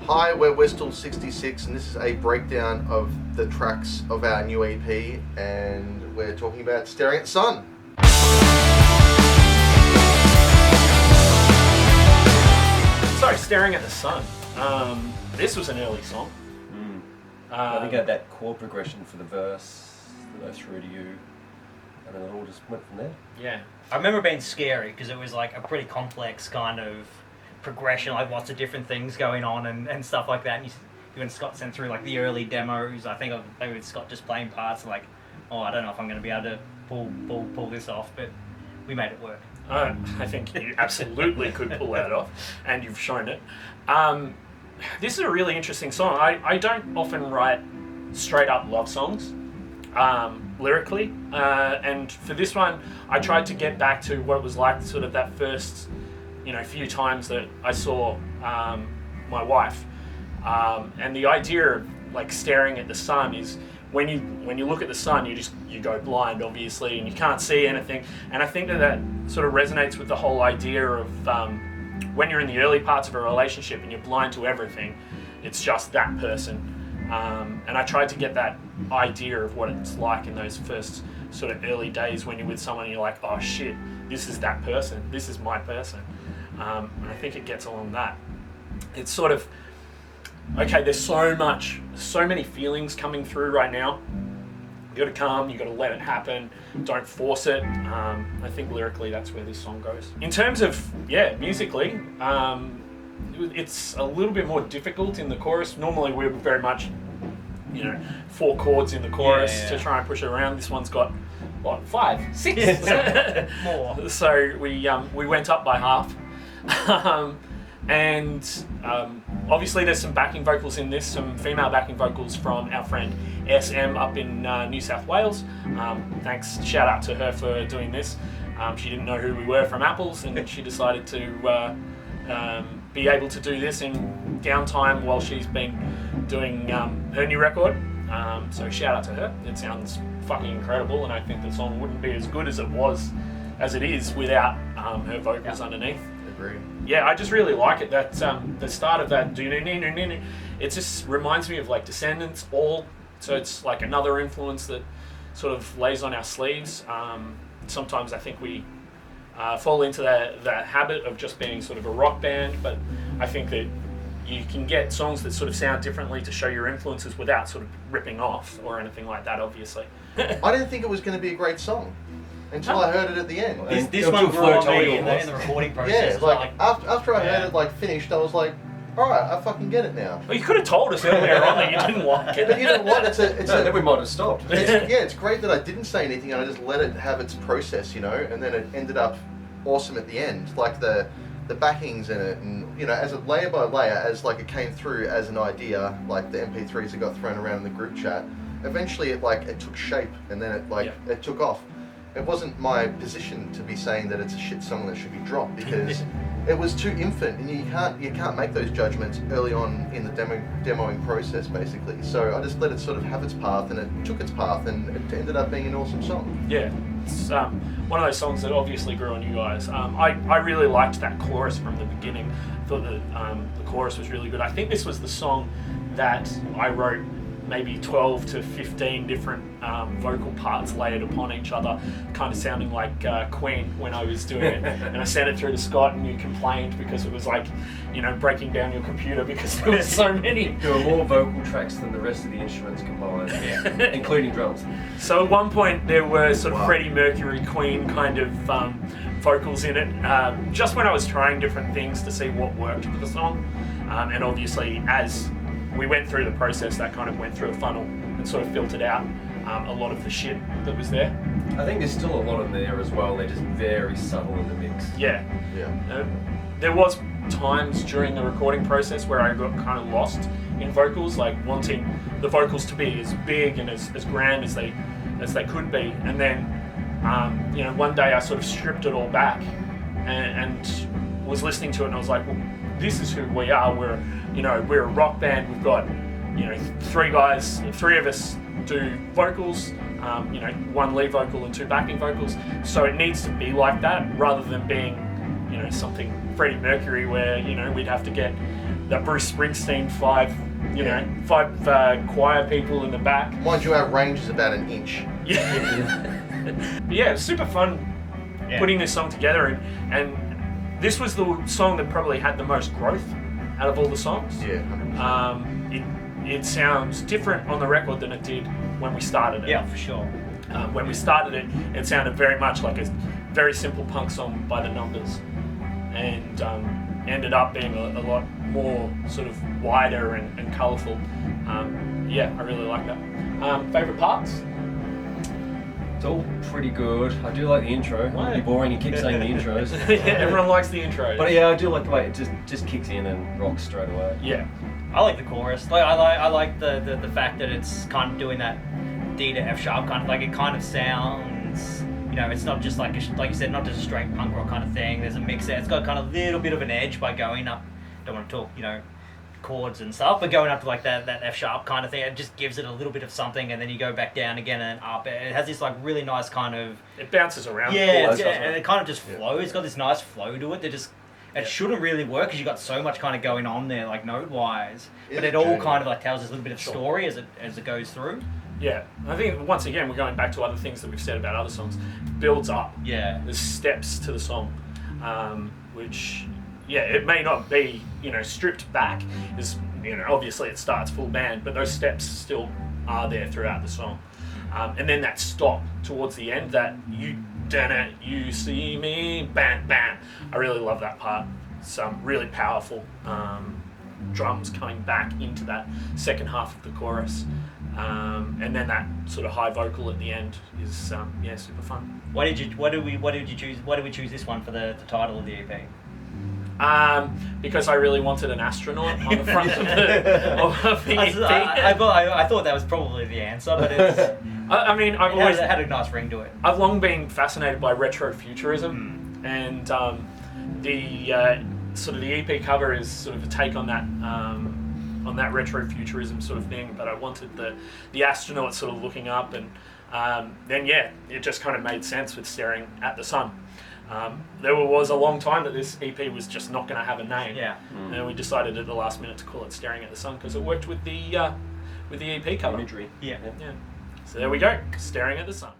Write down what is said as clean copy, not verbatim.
Hi, we're Westall 66, and this is a breakdown of the tracks of our new EP, and we're talking about Staring at the Sun. So, Staring at the Sun. This was an early song. I think I had that chord progression for the verse that I threw to you, and then it all just went from there. Yeah. I remember it being scary because it was like a pretty complex kind of progression, like lots of different things going on and stuff like that. And you and Scott sent through like the early demos. I think maybe with Scott just playing parts and like, oh, I don't know if I'm going to be able to pull this off, but we made it work. I think you absolutely could pull that off, and you've shown it. This is a really interesting song. I don't often write straight up love songs lyrically, and for this one I tried to get back to what it was like sort of that first few times that I saw my wife, and the idea of like staring at the sun is when you look at the sun you go blind, obviously, and you can't see anything. And I think that sort of resonates with the whole idea of when you're in the early parts of a relationship and you're blind to everything, it's just that person. And I tried to get that idea of what it's like in those first sort of early days when you're with someone and you're like, oh shit, this is that person, this is my person. And I think it gets along that. It's sort of, okay, there's so many feelings coming through right now. You got to come, you got to let it happen, don't force it. I think lyrically that's where this song goes. In terms of, musically, it's a little bit more difficult in the chorus. Normally we're very much, 4 chords in the chorus to try and push it around. This one's got, 5, 6 more. So we went up by half. And obviously there's some backing vocals in this, some female backing vocals from our friend SM up in New South Wales. Thanks, shout out to her for doing this. She didn't know who we were from Apples, and she decided to be able to do this in downtime while she's been doing her new record. So shout out to her. It sounds fucking incredible, and I think the song wouldn't be as good as it is without her vocals underneath. Agree. Yeah, I just really like it. That the start of that, it just reminds me of like Descendants, All. So it's like another influence that sort of lays on our sleeves. Sometimes I think we fall into that habit of just being sort of a rock band, but I think that you can get songs that sort of sound differently to show your influences without sort of ripping off or anything like that, obviously. I didn't think it was going to be a great song until I heard it at the end. This one grew on me in the recording process. Yeah, like after I heard it finished, I was like, all right, I fucking get it now. Well, you could have told us earlier on that you didn't like it. But you know what? Then we might have stopped. It's great that I didn't say anything and I just let it have its process, and then it ended up awesome at the end. Like the backings in it, and as a layer by layer, as like it came through as an idea, like the MP3s that got thrown around in the group chat. Eventually, it took shape, and then it took off. It wasn't my position to be saying that it's a shit song that should be dropped, because it was too infant, and you can't make those judgments early on in the demoing process, basically. So I just let it sort of have its path, and it took its path, and it ended up being an awesome song. Yeah, it's one of those songs that obviously grew on you guys. I really liked that chorus from the beginning. I thought that the chorus was really good. I think this was the song that I wrote maybe 12 to 15 different vocal parts layered upon each other, kind of sounding like Queen when I was doing it. And I sent it through to Scott, and you complained because it was like, breaking down your computer because there were so many. There were more vocal tracks than the rest of the instruments combined, including drums. So at one point there were sort of Freddie Mercury, Queen kind of vocals in it, just when I was trying different things to see what worked for the song. And obviously as we went through the process, that kind of went through a funnel and sort of filtered out a lot of the shit that was there. I think there's still a lot in there as well. They're just very subtle in the mix. Yeah. There was times during the recording process where I got kind of lost in vocals, like wanting the vocals to be as big and as grand as they could be. And then, one day I sort of stripped it all back and was listening to it, and I was like, well, this is who we are. We're a rock band. We've got, 3 of us do vocals, 1 lead vocal and 2 backing vocals. So it needs to be like that rather than being, something Freddie Mercury where, we'd have to get the Bruce Springsteen five choir people in the back. Mind you, our range is about an inch. Yeah, yeah, it was super fun putting this song together, and this was the song that probably had the most growth out of all the songs. Yeah, 100%. It sounds different on the record than it did when we started it. Yeah, for sure. When we started it, it sounded very much like a very simple punk song by the Numbers, and ended up being a lot more sort of wider and colourful. Yeah, I really like that. Favourite parts? It's all pretty good. I do like the intro. It might be boring, you keep saying the intros. Yeah, everyone likes the intro. But yeah, I do like the way it just kicks in and rocks straight away. Yeah. I like the chorus. I like the fact that it's kind of doing that D to F sharp kind of like, it kind of sounds, you know, it's not just like you said, not just a straight punk rock kind of thing. There's a mix there. It's got kind of a little bit of an edge by going up. Don't want to talk, you know, chords and stuff, but going up to like that F sharp kind of thing, it just gives it a little bit of something, and then you go back down again and up. It has this like really nice kind of, it bounces around. yeah, chords, and it kind of just flows. It's got this nice flow to it that just. It shouldn't really work because you've got so much kind of going on there, like note-wise. But it all kind of like tells us a little bit of story as it goes through. Yeah, I think once again we're going back to other things that we've said about other songs. Builds up. Yeah. There's steps to the song, which, yeah, it may not be, you know, stripped back. Is, you know, obviously it starts full band, but those steps still are there throughout the song. And then that stop towards the end, that you done it, you see me, bam, bam. I really love that part. Some really powerful drums coming back into that second half of the chorus, and then that sort of high vocal at the end is super fun. Why did we choose this one for the title of the EP? Because I really wanted an astronaut on the front of the EP. I thought that was probably the answer, but it's. I mean, I've always had a nice ring to it. I've long been fascinated by retrofuturism, and the sort of the EP cover is sort of a take on that retrofuturism sort of thing. But I wanted the astronaut sort of looking up, and then it just kind of made sense with staring at the sun. There was a long time that this EP was just not going to have a name, and then we decided at the last minute to call it "Staring at the Sun" because it worked with the EP cover. Imagery. Yeah. So there we go, "Staring at the Sun."